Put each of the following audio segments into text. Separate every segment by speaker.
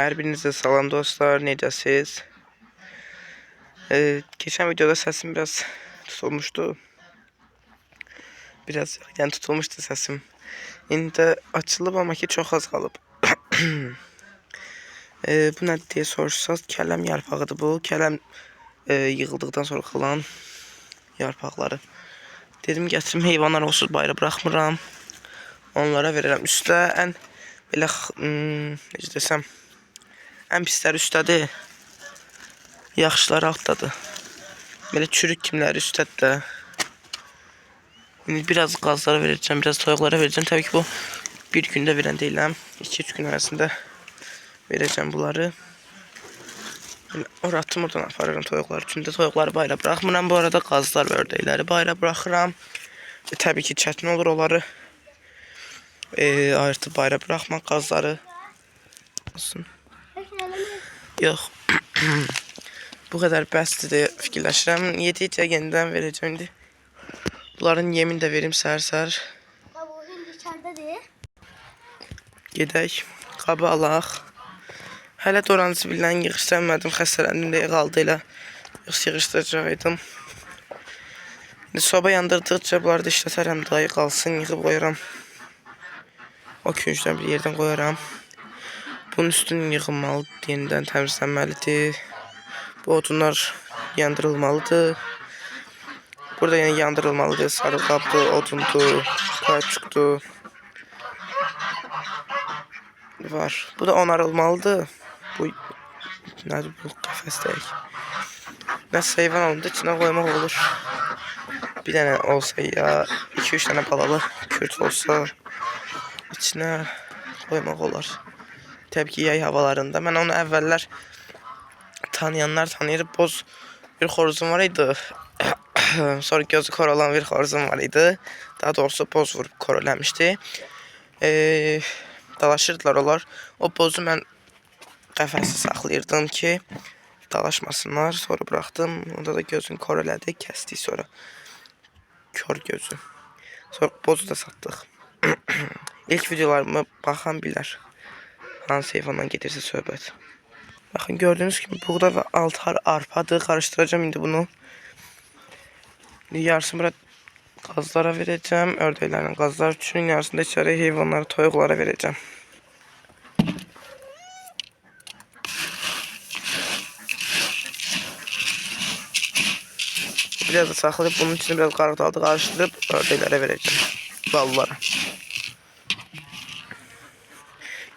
Speaker 1: Her birinize salam dostlar, necəsiz? Geçen videoda sesim biraz tutulmuştu. Yani tutulmuştu sesim. İndi də açılıb ama ki çox az qalıb. Bu nədir deyə soruşsanız, kələm yarpağıdır bu. Kələm yığıldıqdan sonra qalan yarpaqları. Dedim gətirim, heyvanlar olsun, bayra buraxmıram. Onlara verirəm. Üstə ən belə necə desəm, ən pisləri üstədir. Yaxşıları altdadır. Belə çürük kimləri üstədir də. İndi biraz qazlara verəcəm, biraz toyuqlara verəcəm. Təbii ki bu bir gündə verən deyiləm. 2-3 gün arasında verəcəm bunları. Atım oradan aparıram toyuqlar üçün də. Toyuqları bayra buraxmıram. Bu arada qazlar və ördəkləri bayra buraxıram. Təbii ki çətin olur onları ayırtıb bayra buraxmaq qazları. Olsun. Yox. Bu qədər bəsdir deyə fikirləşirəm. Yedikcə yenidən verəcəm indi. Bunların yemin də verim səhər-səhər.
Speaker 2: Baba o indi içərdədir.
Speaker 1: Gedək. Qabı alaq. Hələ də oranı zibildən yığışdıramadım. Xəstələndim deyə qaldı elə. Yığışdıracaqdım. İndi soba yandırdıqca bunları da işlətərəm. Dayı qalsın, yığıb qoyaram. O küncdən bir yerdən qoyaram. Bunun üstünün yığılmalıdır, yenidən təmizlənməlidir. Bu odunlar yandırılmalıdır. Burada yəni yandırılmalıdır. Sarı qabdır, odundur, qayçuqdur. Var. Bu da onarılmalıdır. Bu nədir bu qəfəsdəyik. Nəsə heyvan olanda içinə qoymaq olur. Bir dənə olsa ya 2-3 dənə balalı kürt olsa içinə qoymaq olar. Təbii ki yay havalarında. Mən onu əvvəllər tanıyanlar tanıyır. Boz bir xoruzum var idi. Sonra gözü kor olan bir xoruzum var idi. Daha doğrusu boz vurub kor eləmişdi. Dalaşırdılar onlar. O bozu mən qəfəsi saxlayırdım ki dalaşmasınlar. Sonra bıraxdım. Onda da gözünü kor elədi. Kəsdik sonra. Kör gözü. Sonra bozu da satdıq. İlk videolarımı baxan bilər. Hansı heyvandan gedirsə söhbət. Baxın gördüğünüz gibi buğda və altar arpadır. Karıştıracağım indi bunu. Yarısını burada qazlara verəcəm. Ördəklərin qazlar üçün. Yarısını da içəri heyvanlara, toyuqlara verəcəm. Biraz da saxlayıb bunun içine biraz qarıqdadı qarışdırıb ördəklərə verəcəm. Ballara.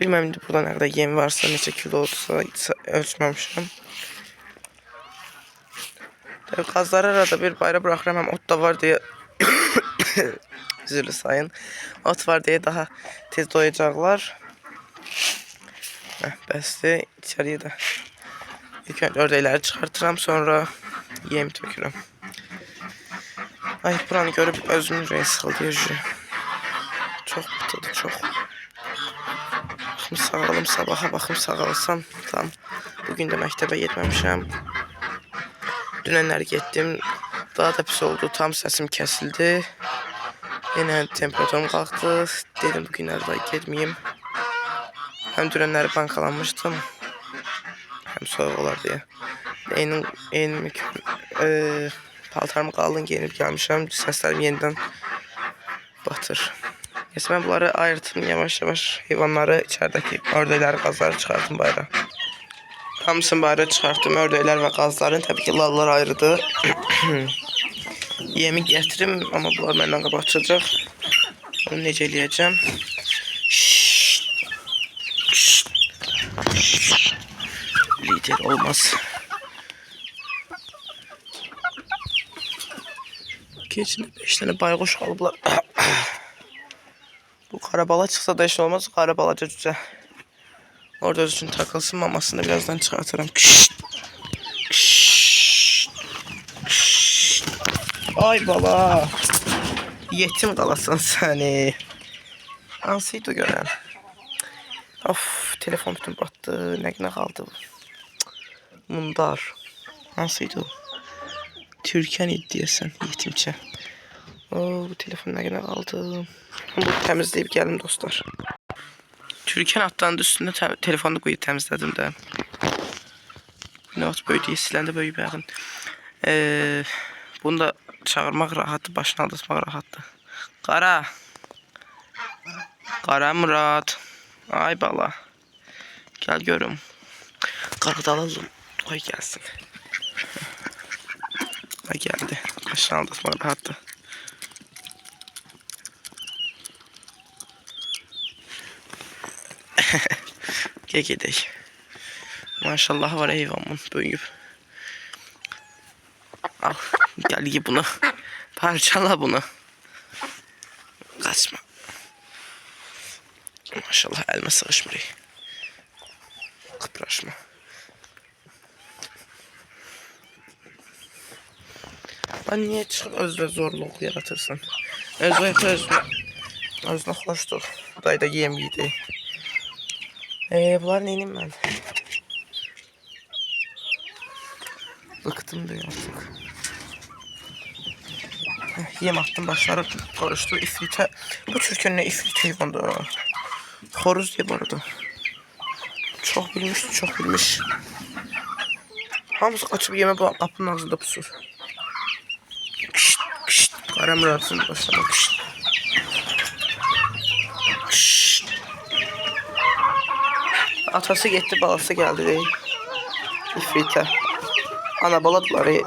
Speaker 1: Bilməm indi burada nə qədər yem varsa, neçə kilo olsa ölçməmişəm. Qazları arada bir bayra bıraxıram, həm ot da var deyə üzrlü sayın. Ot var deyə daha tez doyacaqlar. Bəsdir, içəriyə də ilk öncə ördəkləri çıxartıram, sonra yem tökürəm. Ay, buranı görüb özümün ürəyi sıxıldı. Çox bıtıdı, çox. Baxım sağalım, sabaha baxım sağalsam tam. Bugün də məktəbə getməmişəm. Dünənlər getdim, daha da pis oldu, tam səsim kəsildi. Yenə temperaturum qalxdı, dedim bugünlər də getməyim. Həm dünənləri bankalanmışdım, həm soğuk olar deyə. Paltarımı qalın giyinib gəlmişəm, səslərim yenidən batır. Neyse ben bunları ayırtım, yavaş-yavaş heyvanları içəridəki ördəkləri, qazları çıxartdım bayra. Hamısını bayra çıxartdım, ördəklər və qazların. Təbii ki lallar ayrıdır. Yemi gətirim, amma bunlar məndən qabaqçacaq. Onu necə eləyəcəm? Lider olmaz. Keçində 5 dənə bayquş qalıblar. Bu karabala çıxsa da iş olmaz. Karabalaca cücə. Orada öz üçün takılsın, mamasını birazdan çıxartıram. Ay bala. Yetim qalasan səni. Hansıydı görən? Of, telefon bütün batdı. Nə qaldı bu? Mundar. Hansıydı o? Türkan idi deyəsən, yetimçə. Bu telefon nə qaldı? Bunu təmizləyib gəlim dostlar. Türkan atlandı üstünde telefonu koyup temizledim de. Ne oldu böyle diye silendi böyle bakın. Bunu da çağırmak rahattı, başına aldırmak rahattı. Kara. Kara Murat. Ay bala. Gel görüm. Kardalalım. Koy gelsin. Ay geldi. Başına aldırmak rahattı. Gel gidelim. Maşallah var hayvanın büyüyüp. Al gel gibi bunu. Parçala bunu. Kaçma. Maşallah elime sığışmır. Kıpraşma. Ben niye çıkıp özde zorluk yaratırsın? Özde hoşdur. Dayda yem yedi. Bunlar neyim ben? Bıktım da artık. Yem attım başları karıştı. İfrite. Bu Türkiye'nin ne ifrit hayvandı. Horuz diye bu arada. Çok bilmiş. Hamısı kaçıp yeme bu kapının ağzında pusur. Kışt. Kara Murat'ın başına kışt. Atası gitti, balası geldi değil. İfrite. Ana baladıları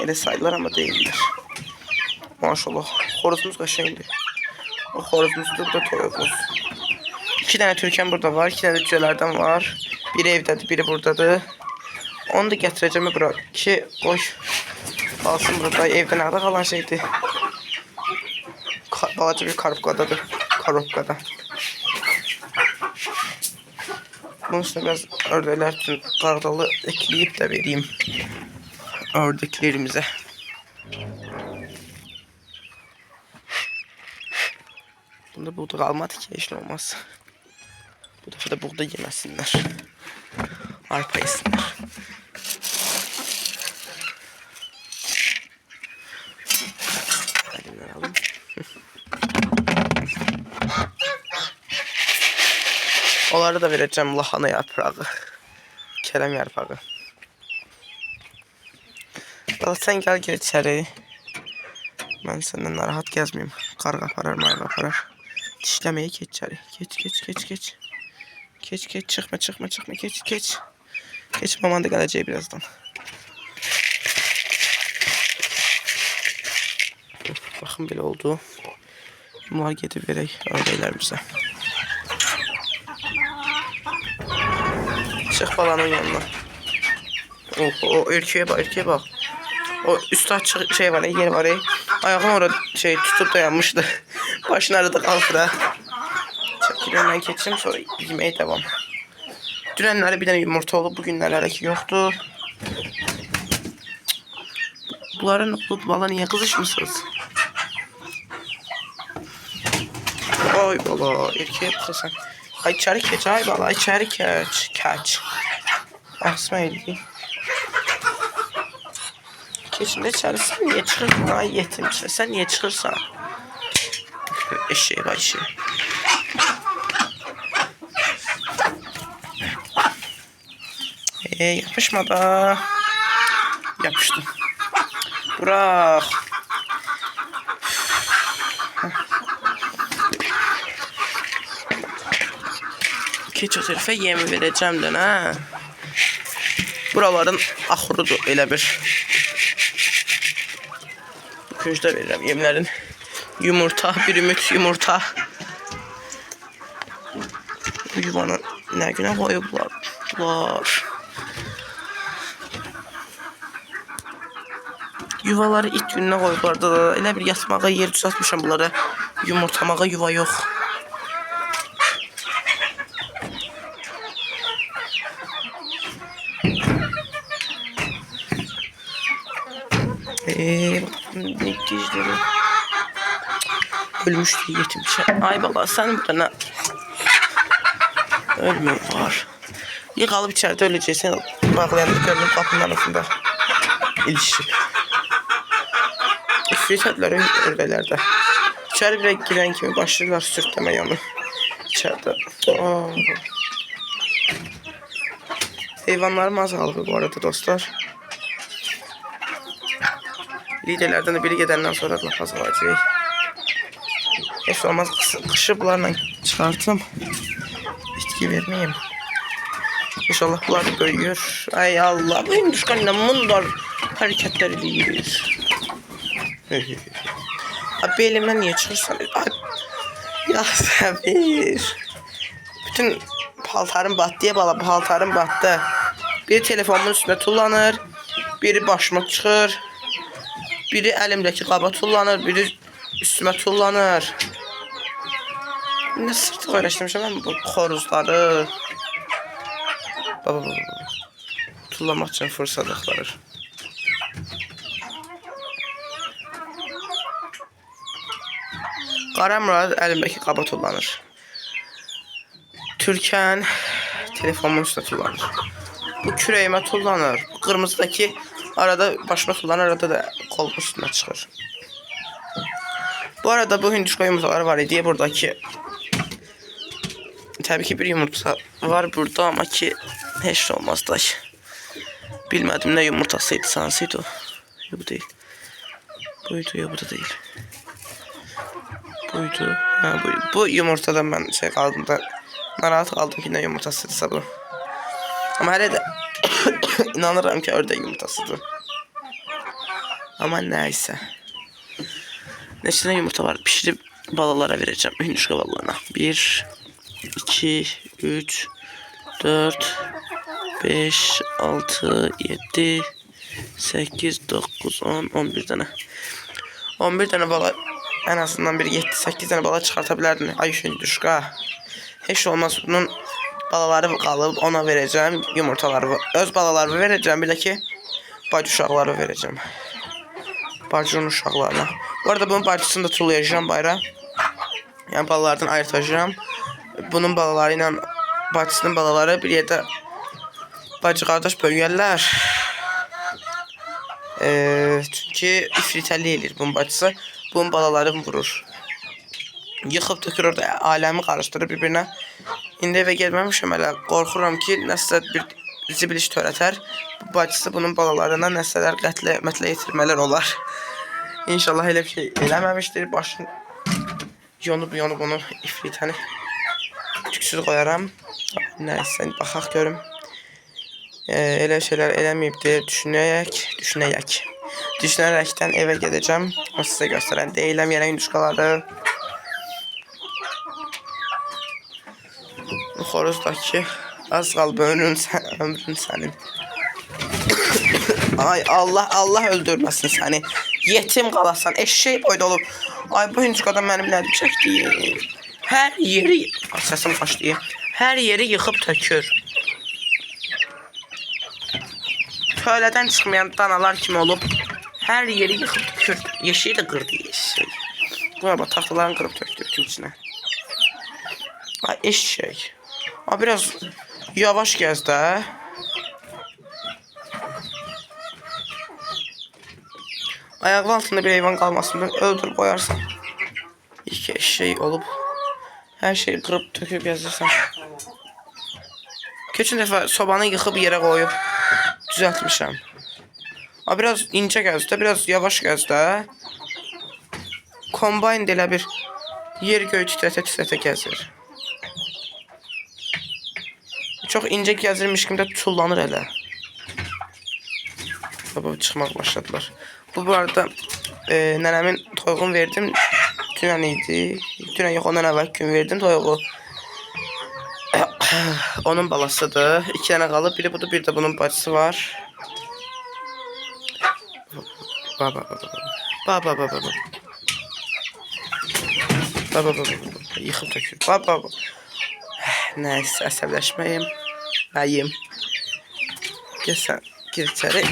Speaker 1: öyle sayılır ama değiller. Maşallah. Horozumuz kaşıydı. O horozumuzdur da toyumuz. 2 tane Türkan burada var. 2 tane cücelerden var. Biri evdedir, biri buradadır. Onu da getireceğim bura ki koy. Kalsın burada. Evde nerede kalan şeydi? Balaca bir karupkadadır. Karupkada. Bunun üstüne biraz ördekler için kardalı ekleyip de vereyim. Ördeklerimize. Bunda buğda kalmadı ki işin olmaz. Bu defa da buğda yemesinler. Arpa yesinler. Elimden alayım. Onları da vereceğim lahana yaprağı. Kerem yaprağı. Bala sen gel içeri. Ben senden rahat gezmeyeyim. Karga parar, mayga parar. Dişlemeye geç içeri. Geç. Geç çıkma geç. Geç maman da geleceği birazdan. Bakın böyle oldu. Bunlar gidip verək ördəklərimize. Çık balanın yanına. O erkeğe bak. O üstü açık şey var, yer var. Ayağını orada tutup dayanmıştı. Başını arada kaldı da. Çekilenden geçeyim sonra yemeğe devam. Dünenlere bir tane yumurta oldu. Bugünlere ki yoktu. Bunların olup bala niye kızışmışsınız? Ay bala erkeğe baksan. Ay içeri geç ay bala içeri geç. Kaç. Asmaydı. Keçinde içeri sen niye çıkırsın ay yetimse sen niye çıkırsan? Eşeğe bak eşeğe. Yapışma da. Yapıştı. Bırak. Keçi o tarafa yemi vereceğim de ha. Buraların axurudur elə bir. Küncdə verirəm yemlərin. Yumurta, bir ümit yumurta. Bu yuvanı nə günə qoyublar? Yuvaları it gününə qoyublar da elə bir yatmağa yer düzəltmişəm bunlara. Yumurtamağa yuva yox. Ne gizleri. Ölmüştü yetim şey. Ay bala sen burada ne? Ölmüyor var. Yıkalıp içeride öleceksin. Bağlayanlık gördüm kapının arasında. İlişip. İfrit ettiler ördəklərdə. İçeri bile giren kimi başlayırlar sürtləməyə onu. içeride. Aa. Heyvanlarım azaldı bu arada dostlar. Liderlerden de biri gedəndən sonra laf azalacaq. Heç olmaz kışı bunlarla çıkartım. Bitki vermeyeyim. İnşallah bunlar da böyüyor. Ay Allah. Bu hinduşkanla bunlar hareketler edilir. Abi elimden niye çıkırsan? Ya Səbir. Bütün paltarım battı ya bala. Paltarım battı. Biri telefonumun üstüne tullanır. Biri başıma çıxır. Biri əlimdəki qaba tullanır. Biri üstüme tullanır. Ne sırtıq öyrəşdirmişəm mən bu xoruzları. Baba. Tullamaq üçün fırsat axtarır. Qara Murad əlimdəki qaba tullanır. Türkan telefonumun üstüne tullanır. Bu kürəyimə tullanır. Bu qırmızıdaki arada başıma tullanır, arada da kolumun üstüne çıxır. Bu arada bu hinduşka yumurtaları var idi buradaki. Tabii ki bir yumurta var burada ama ki heç olmaz da. Bilmədim ne yumurtasıydı, sansıydı o. Yok bu değil. Buydu ya bu da değil. Buydu. Ha, bu yumurtadan ben şey kaldım da narahat kaldım ki ne yumurtasıydı bu. Ama hele de inanırım ki ördek yumurtasıdır. Ama neyse. Neçə yumurta var? Pişirip balalara vereceğim. Hinduşka balalarına. 1, 2, 3, 4, 5, 6, 7, 8, 9, 10, 11 tane. 11 tane bala en azından bir 7-8 tane bala çıkartabilirdin. Ay hinduşka. Hiç olmaz bunun balaları kalıp ona vereceğim yumurtaları. Öz balalarımı vereceğim. Bir de ki bacı uşaqları vereceğim. Bacının uşaqlarına. Bu arada bunun bacısını da tullayacağım bayra. Yani balalardan ayırtacağım. Bunun balalarıyla bacısının balaları bir yerde bacı qardaş böyüyərlər. Çünkü ifritəli eləyir bunun bacısı. Bunun balaları vurur. Yıxıb tökür orada aləmi qarışdırır bir-birinə. İndi evə gəlməmişəm hələ. Qorxuram ki, nəsə bir zibil iş törətər. Bu bacısı bunun balalarına nəsələr qətlə yetirmələr olar. İnşallah elə bir şey eləməmişdir. Başını yonub onu ifritəni tüksüz qoyaram. Nəysə, baxaq görüm. Elə şeylər eləməyibdir. Düşünərəkdən evə gedəcəm. O sizə göstərən deyiləm yerə hinduşkaları. Xoruzdakı az qalıb ömrün sənin. Ay Allah öldürməsin səni. Yetim qalasan, eşşək boyda olub. Ay bu hinduşkadan mənim nədir çəkdiyim. Hər yeri, səsim başlayayım. Hər yeri yıxıb tökür. Tövlədən çıxmayan danalar kimi olub. Hər yeri yıxıb tökür. Yeşiyi də qırdı yeşik. Buna bax taxtalarını qırıb tökdü bütün içinə. Ay eşşək. Ay biraz yavaş gəz də. Ayağın altında bir heyvan qalmasın, öldürüb qoyarsan. İki eşşək olub. Hər şeyi qırıb töküb gəzirsən. Keçən dəfə sobanı yıxıb yerə qoyub düzəltmişəm. Biraz incə gəzdə, biraz yavaş gəzdə. Kombayn da elə bir yer göy titrətə gəzir. Çox incə gəzirmiş kimi də tullanır elə. Baba çıxmaq başladılar. Bu arada nənəmin toyuğunu verdim. Dünən idi. Dünən yox, ondan əvvəl gün verdim toyuğu. Onun balasıdır. 2 dənə qalıb. Biri budur, bir də bunun bacısı var. Baba. Yıxıb tökür. Baba. Nəysə, əsəbləşməyim. Bəyim. Gəlsən, gir içəri.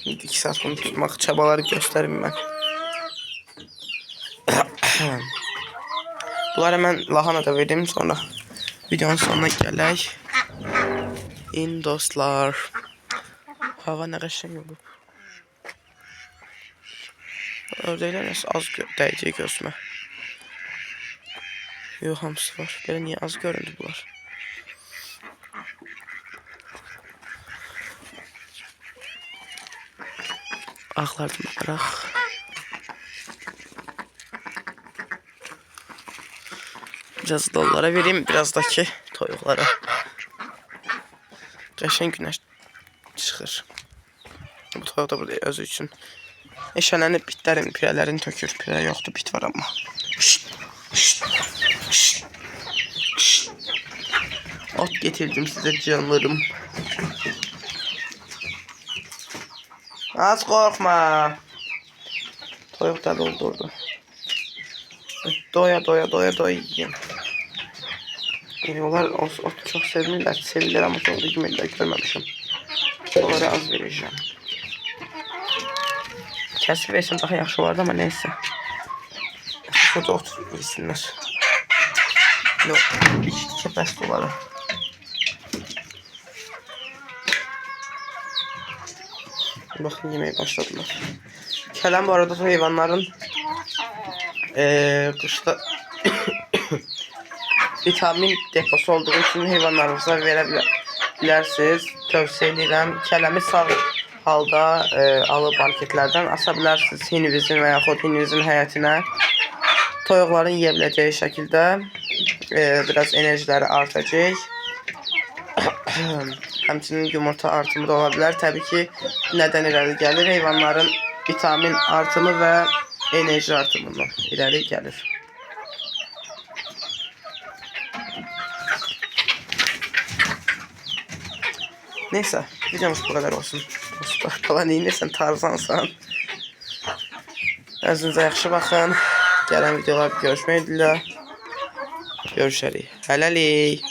Speaker 1: 2 saat bunu tutmaq çabaları göstərim mən. Bunları mən lahana da verdim, sonra videonun sonuna gələk. Dostlar. Hava nə qəşəng olub. Ördəklər nəsə az dəyəcək gözümə. Yox, hamısı var. Belə niyə az göründü bunlar? Ağlardan baxaraq. Biraz da onlara vereyim, biraz da ki toyuqlara. Qəşəng günəş çıxır. Bu toyuq da burada özü üçün. Eşələnib bitlərin, pirələrini tökür. Pirə yoxdur, bit var amma. Ot getirdim size canlarım. Az korkma. Toyuq da doldurdu. Doya yiyeyim. Onlar ot çok sevinirler. Sevilirler ama sonra yemirlər, görməmişim. Onlara az vereceğim. Kəsib versin daha yaxşı olardı ama neyse. Şurada ot yesinlər. Yok, iki bəst oları. Bakın yemeğe başladılar. Kələm bu arada hayvanların qışda vitamin deposu olduğu için hayvanlarınıza verebilirsiniz. Tövsiye edirəm. Kələmi sağ halda alıb marketlərdən asa bilərsiniz. Hinivizin və yaxud hinivizin həyətinə. Toyuqların yiyə biləcəyi şəkildə biraz enerjiləri artacaq. Həmçinin yumurta artımı da ola bilər. Təbii ki, nədən irəli gəlir? Heyvanların vitamin artımı və enerji artımından irəli gəlir. Neyse, videomuz bu kadar olsun. Dostlar, falan inirsən, tarzansan. Özünüzə yaxşı baxın. Gələn videolarda görüşmək dilə. Görüşərik. Hələlik.